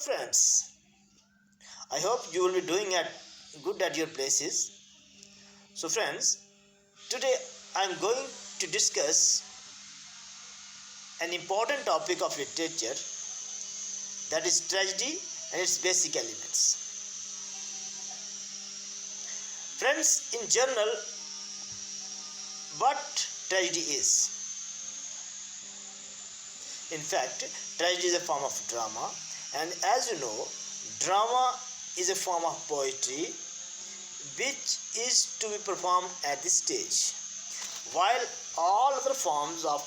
Friends, I hope you will be doing good at your places. So friends, today I am going to discuss an important topic of literature, that is tragedy and its basic elements. Friends, in general, what tragedy is? In fact, tragedy is a form of drama, and as you know, drama is a form of poetry which is to be performed at this stage. While all other forms of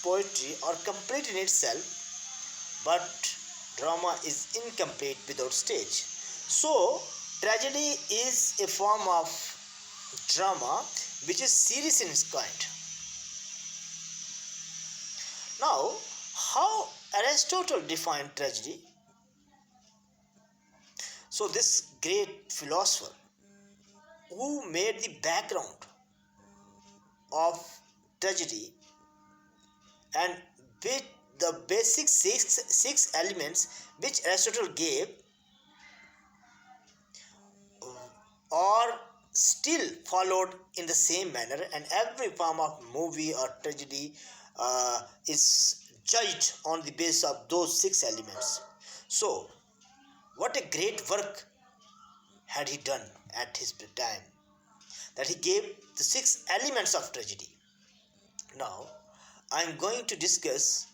poetry are complete in itself, but drama is incomplete without stage. So, tragedy is a form of drama which is serious in its kind. Now, how Aristotle defined tragedy? So, this great philosopher who made the background of tragedy and with the basic six elements which Aristotle gave are still followed in the same manner, and every form of movie or tragedy is judged on the basis of those six elements. So, what a great work had he done at his time, that he gave the six elements of tragedy. Now, I am going to discuss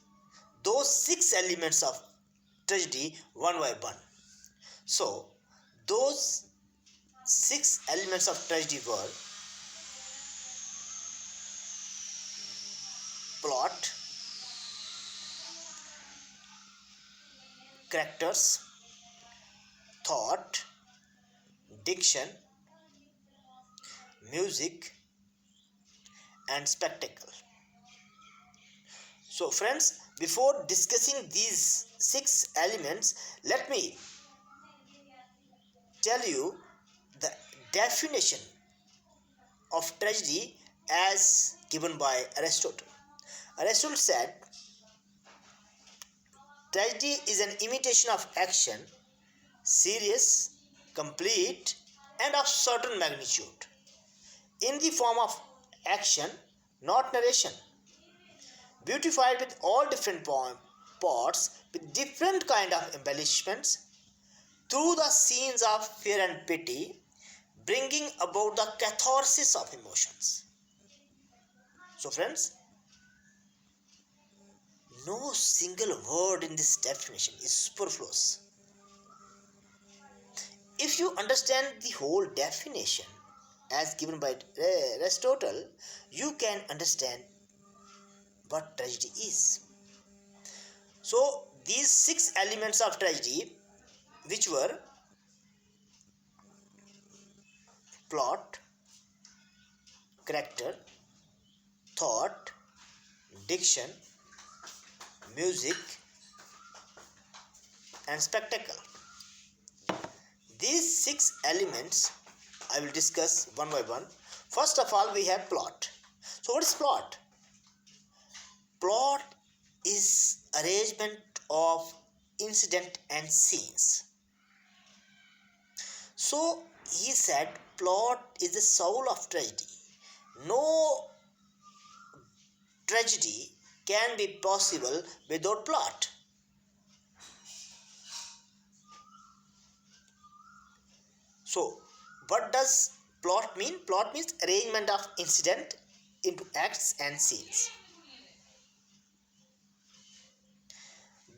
those six elements of tragedy one by one. So, those six elements of tragedy were plot, characters, thought, diction, music, and spectacle. So, friends, before discussing these six elements, let me tell you the definition of tragedy as given by Aristotle. Aristotle said, tragedy is an imitation of action, serious, complete, and of certain magnitude, in the form of action, not narration, beautified with all different parts with different kind of embellishments, through the scenes of fear and pity, bringing about the catharsis of emotions. So, friends, no single word in this definition is superfluous. If you understand the whole definition as given by Aristotle, you can understand what tragedy is. So, these six elements of tragedy, which were plot, character, thought, diction, music, and spectacle. These six elements I will discuss one by one. First of all, we have plot. So, what is plot? Plot is arrangement of incident and scenes. So, he said plot is the soul of tragedy. No tragedy can be possible without plot. So, what does plot mean? Plot means arrangement of incident into acts and scenes.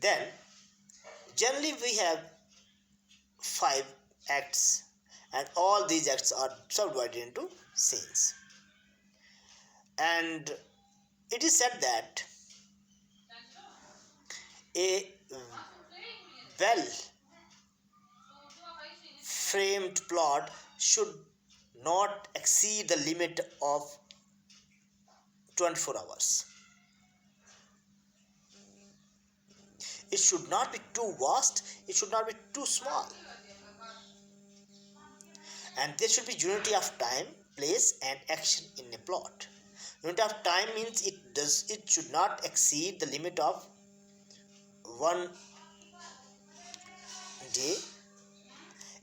Then, generally we have 5 acts, and all these acts are subdivided into scenes. And it is said that a well framed plot should not exceed the limit of 24 hours. It should not be too vast, it should not be too small. And there should be unity of time, place, and action in a plot. Unit of time means it should not exceed the limit of one tragedy,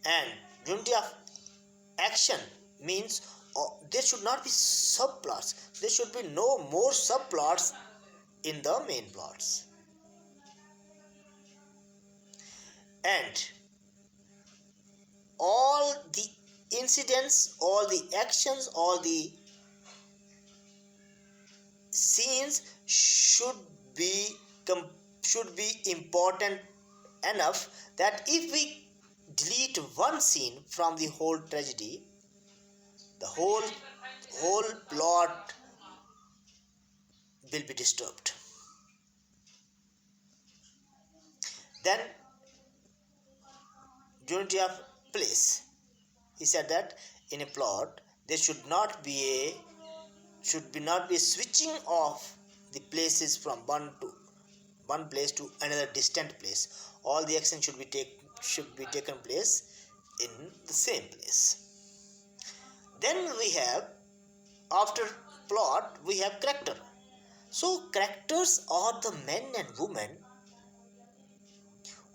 and unity of action means there should not be subplots. There should be no more subplots in the main plots. And all the incidents, all the actions, all the scenes be should be important enough that if we delete one scene from the whole tragedy, the whole plot will be disturbed. Then unity of place. He said that in a plot there should be not be switching of the places from one place to another distant place. All the action should be taken place in the same place. Then we have, after plot, we have character. So characters are the men and women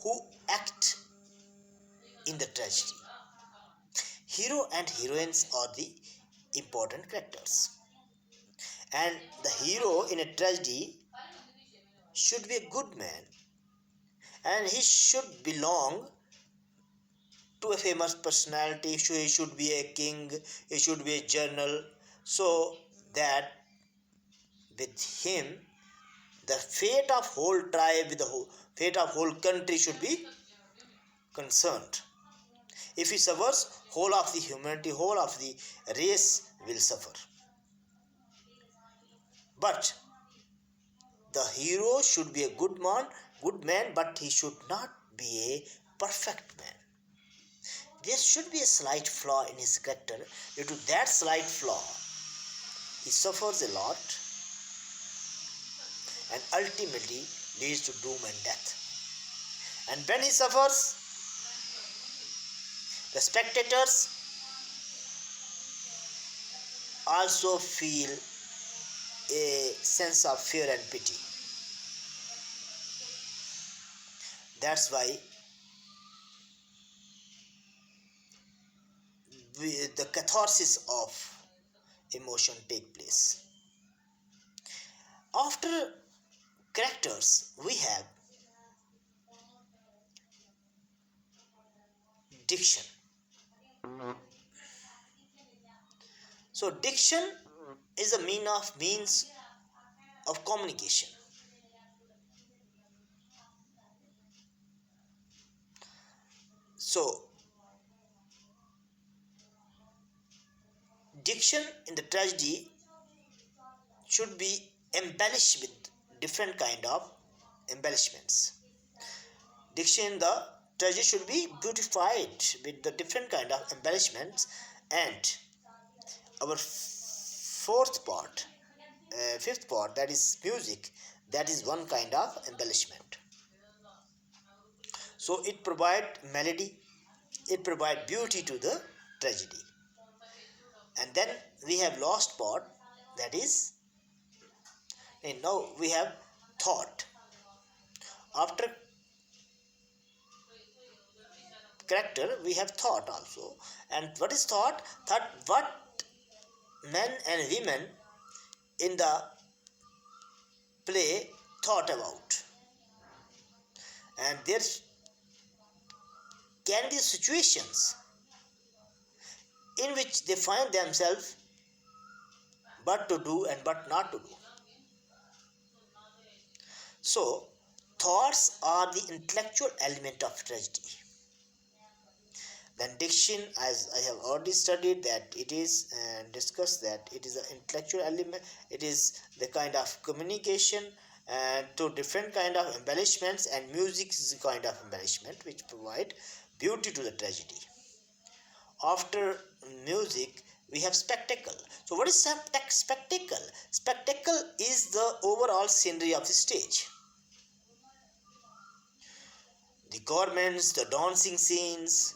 who act in the tragedy. Hero and heroines are the important characters. And the hero in a tragedy should be a good man, and he should belong to a famous personality. He should be a king, he should be a general, so that with him the fate of whole tribe, with the fate of whole country should be concerned. If he suffers, whole of the humanity, whole of the race will suffer. But the hero should be a good man, but he should not be a perfect man. There should be a slight flaw in his character. Due to that slight flaw, he suffers a lot and ultimately leads to doom and death. And when he suffers, the spectators also feel a sense of fear and pity. That's why the catharsis of emotion take place. After characters, we have diction. So diction is a means of communication. So diction in the tragedy should be embellished with different kind of embellishments. Diction in the tragedy should be beautified with the different kind of embellishments. And our fifth part, that is music, that is one kind of embellishment. So it provide melody, it provide beauty to the tragedy. And then we have last part, that is, and now we have thought. After character, we have thought also. And what is thought? Thought, what men and women in the play thought about. And there can be situations in which they find themselves what to do and what not to do. So, thoughts are the intellectual element of tragedy. Then diction, as I have already studied, that it is and discussed that it is an intellectual element. It is the kind of communication and to different kind of embellishments, and music is a kind of embellishment which provide beauty to the tragedy. After music, we have spectacle. So what is spectacle? Spectacle is the overall scenery of the stage. The garments, the dancing scenes,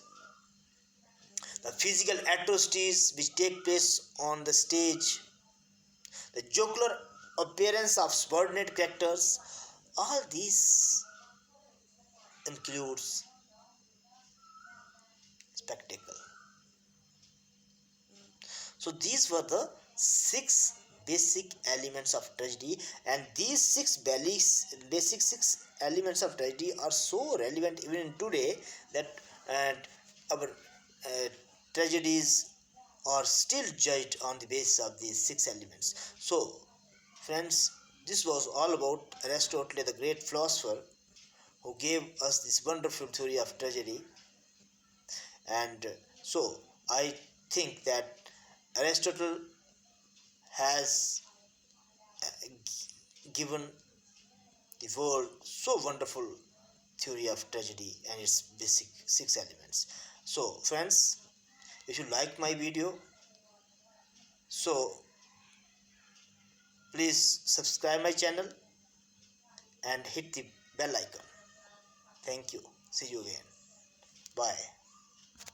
the physical atrocities which take place on the stage, the jocular appearance of subordinate characters, all these includes So these were the six basic elements of tragedy, and these basic six elements of tragedy are so relevant even in today that our tragedies are still judged on the basis of these six elements. So, friends, this was all about Aristotle, the great philosopher, who gave us this wonderful theory of tragedy. And so, I think that Aristotle has given the world so wonderful theory of tragedy and its basic six elements. So, friends, if you like my video, so please subscribe my channel and hit the bell icon. Thank you. See you again. Bye.